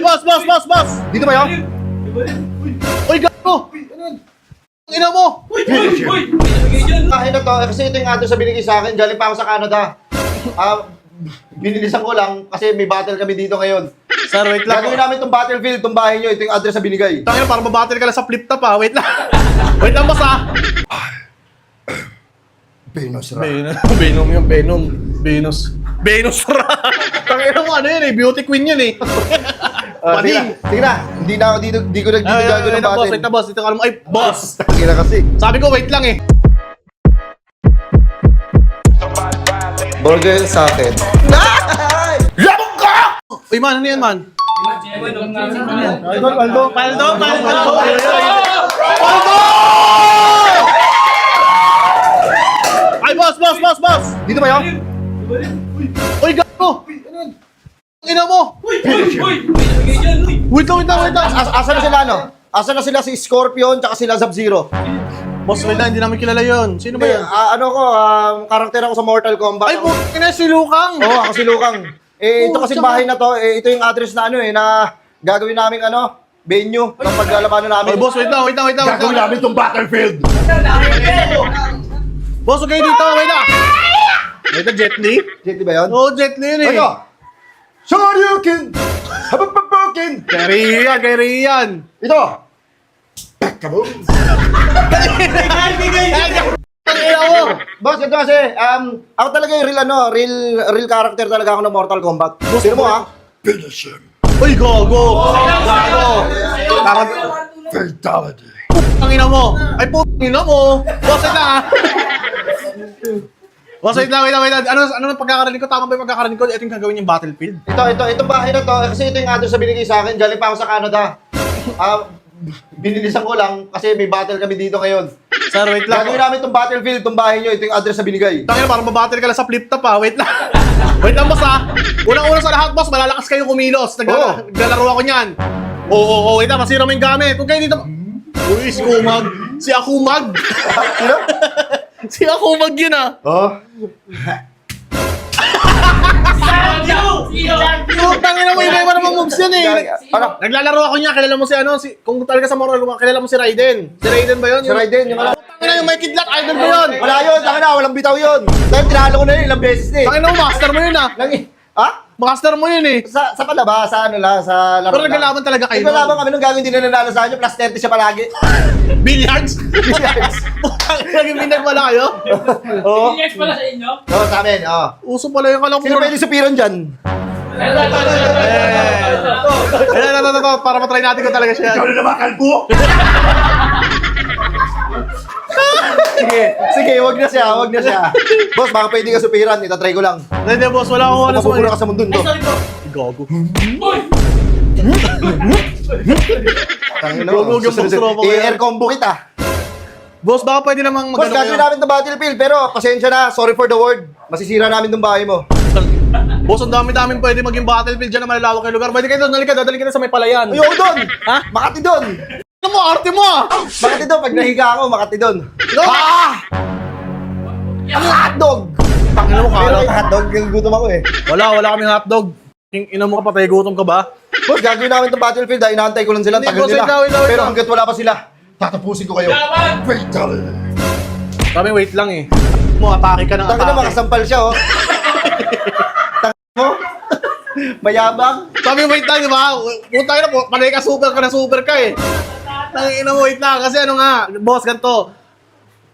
Boss! Dito ba yun? Uy, gago! Ina mo! Bahay na to, kasi ito yung address sa binigay sa akin. Galing pa ako sa Canada. Binilisan ko lang kasi may battle kami dito ngayon. Sir, wait lang. Gagawin namin itong battlefield, itong bahay nyo. Ito yung address sa binigay. Tangina, parang mabattle ka lang sa flip top ha. Wait lang. Wait lang, boss ha. Venus Venom yung Venom. Venus ra. Tangina mo ano yun eh. Beauty queen yun eh. Pading. Sige na, hindi na ako dito, hindi ko nagdito gagawin ng battle. Wait na, boss. Dito ka naman. Ay, boss! Tangina kasi. Sabi ko, wait lang eh. Burger sa akin. Labog ka! Uy, man, ano yan, man? Paldo! Ay, boss! Dito ba yun? Uy, gago! Ina mo! Wait lang! Asa na sila ano? Asa na sila si Scorpion tsaka sila Sub-Zero? Boss, wait lang, hindi namin kilala yun. Sino ba Hindi, yan? karakter ako sa Mortal Kombat. Ay, po, ina si Lukang! Oo, ako si Lukang. Ito kasi bahay na to, ito yung address na na gagawin namin venue ng paglalabanan namin. Ay, boss, wait lang. Gagawin namin itong battlefield. Boss, okay dito, wait lang. Wait lang, Jet Li? Jet Li ba yun? Oo, Jet Li yun eh. Ano? Shoryuken! Habababukin! Kay Rian. Ito! Kaboom! Ina mo! Boss, ito kasi, ako talaga yung real character talaga ako ng Mortal Kombat. Sino mo ha? Finish him. Uy, gago! Parang... Fatality. Ang ina mo! Ay, ina mo! Boss, wait lang ha! Boss, wait lang. Ano ang pagkakarinig ko? Tama ba yung pagkakarinig ko? Ito yung gagawin yung battlefield? Itong bahay na to, kasi ito yung address sa binigay sa akin. Galing pa ako sa Canada. Binilisan ko lang kasi may battle kami dito ngayon. Sir, wait lang. Gagawin namin itong battlefield, itong bahay nyo. Ito yung address sa binigay. Tangina, parang mabattle ka lang sa flip top ha. Wait lang. Wait lang, boss ha. Unang-una sa lahat, boss, malalakas kayo kumilos. Naglalaro ako niyan. Oo, wait lang. Masira mo yung gamit. Kung kayo dito... Uy, si Kumag. Si Akumag. Sino? Si Akumag yun ah. Oh. Tangina mo, iba naman moves yan eh. Ano? Naglalaro ako niya. Kilala mo si kung talaga sa Mortal Kombat, kilala mo si Raiden. Si Raiden ba yun? Si Raiden, yung wala. Tangina, yung may kidlat, idol ba yun? Wala yun, tangina, walang bitaw yun. Dahil tinalo ko na yun ilang beses eh. Tangina mo, master mo yun ah. Ha? Master mo yun eh. Sa palaba, sa sa laro. Pero naglalaban talaga kayo. Naglalaban kami nung gagawin din na nanalo sa inyo, plus 30 siya palagi. Billiards? Naging binyag wala kayo? Oo. Yes pala sa inyo? Oo, sa amin, oo. Uso pala yung Sino pwede supiron dyan? Para matry natin kung talaga siya. Ikaw na naman, kalbo! Sige, wag na siya. Boss, baka pwede ka supiran, itatry ko lang. Hindi, boss, wala akong ano sa Mapupura ka sa mundo to. Gago. Uy! Tangin Gugug yung boss robo ko yan. air combo kita. Boss, baka pwede namang Boss, magano gagawin namin itong battlefield, pero pasensya na, sorry for the word. Masisira namin itong bahay mo. Boss, ang dami-daming pwede maging battlefield dyan na malalawak yung lugar. Pwede kayo doon, dadali kita sa may palayan. Ayoko doon! Ha? Makati doon! Ano mo, arte mo ah! Makati doon, pag nahiga ako, Makati doon. Ah! Ang hotdog! Tangina mo, Pero kala. yung hotdog, gutom ako eh. Wala kaming hotdog. Ina mo ka patay, gutom ka ba? Boss, gagawin namin itong battlefield dahil inaantay ko lang sila, Hindi, tagal boss, nila. wait lang. Pero hanggat wala pa sila, tatapusin ko kayo. Laban! Fatal! Kami, wait lang eh. Mo, atake ka ng Tangin na atake. makasampal siya oh. Tangin mo? Mayabang? Sabi wait lang, di ba? Puta ka na po, panay ka na super ka eh. Tangina mo, wait lang. Kasi ano nga, boss, ganito.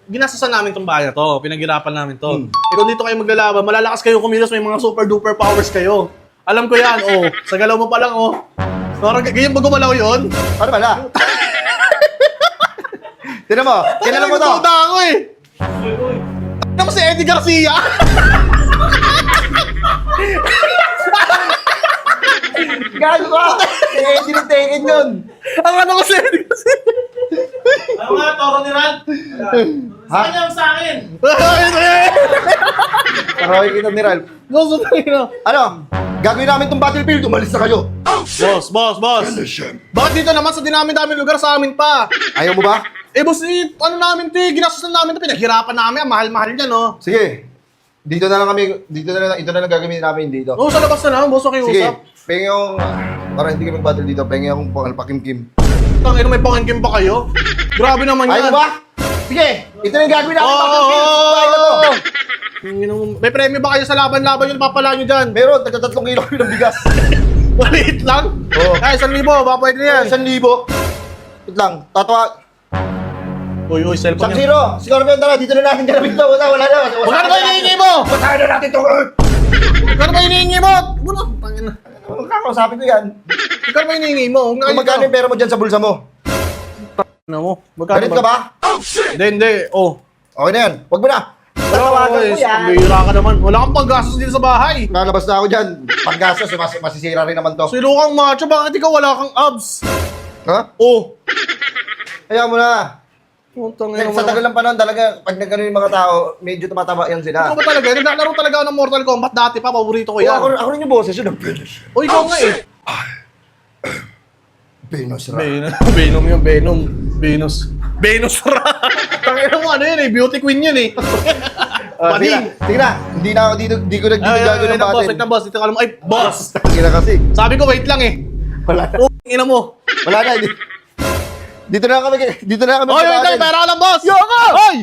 Ginastusan namin tong bahay na to. Pinaghirapan namin to. Eh kung dito kayo maglalaban, malalakas kayo kumilos, may mga super duper powers kayo. Alam ko yan, oh. Sa galaw mo pa lang, oh. Parang ganyan ba gumalaw yun? Ano ba na? Tinan mo, kilala mo to. Puta ako eh. Ano mo si Eddie Garcia? Gago ka! Hindi na taken yun. Ang ano ko si Eddie Garcia? Ano nga, toro ni Ran? Ha? Ano sa akin? Paroy kita ni Ralph. Boss, ano? Ano? Gagawin namin itong battlefield, umalis na kayo. Boss. Bakit dito naman sa dinami-daming lugar sa amin pa? Ayaw mo ba? Eh, boss, ano namin, ginastos namin ito, pinaghirapan namin, ang mahal-mahal niya, no? Sige. Ito na lang gagawin namin dito. Oo, sa labas na lang, boss, okay, Sige. usap. Pengong Para hindi kami battle dito, pengen akong pakimkim. Tangina, may pangangkin pa kayo? Grabe naman yan. Ayaw ba? Sige, ito na yung gagawin natin. Pakimkim. Bahay na to. May premyo ba kayo sa laban-laban yung papala nyo dyan? Meron, tagka 3 kilo kami ng bigas. Maliit lang? Oo. Ay, 1,000, ba pwede na yan? 1,000. Wait lang, tatawa. Uy, cellphone yan. Sub-Zero, Scorpion, tara, dito na natin galawin to. Wala na. Magkano ba hinihingi mo? Basahin na natin to. Magkano ba hinihingi mo? Ano? Tangina. Magkakausapin ko yan. Magkano ba hinihingi mo? Kung magkano yung pera mo dyan sa bulsa mo? Ano mo? Magkano Ganit ka ba? Hindi. Oh. Okay na yan. Huwag mo na. Tawagan ko yan. Bihira ka naman. Wala kang paggastos dito sa bahay. Lalabas na ako dyan. Paggastos, masisira rin naman to. Silukang macho, bakit ikaw wala kang abs? Ha? Oh. Hayaan mo na. Putang ina Sa mo. tagal ng panahon talaga, pag nagano yung mga tao, medyo tumataba yan sila. Ikaw ba talaga? Naglalaro talaga ako ng Mortal Kombat dati pa. Paborito ko Oo, yan. ako rin yung boses yun. Venus. O ikaw nga eh. Venus ra. Venom yung Venom. Venus ra. Tangina mo ano yun eh. Beauty queen yun eh. Bading. Sige na. Hindi na ako dito. Hindi ko nagdidagago ng boss. batin. Wait na boss. Dito ka lang. Ay, boss. Sige na kasi. Sabi ko wait lang eh. Wala na. Oh, ina mo. Wala na. Dito na kami. Dito na kami. Oy, wait lang. magbabatin. Pera ka lang boss. Yo, nga! Oy!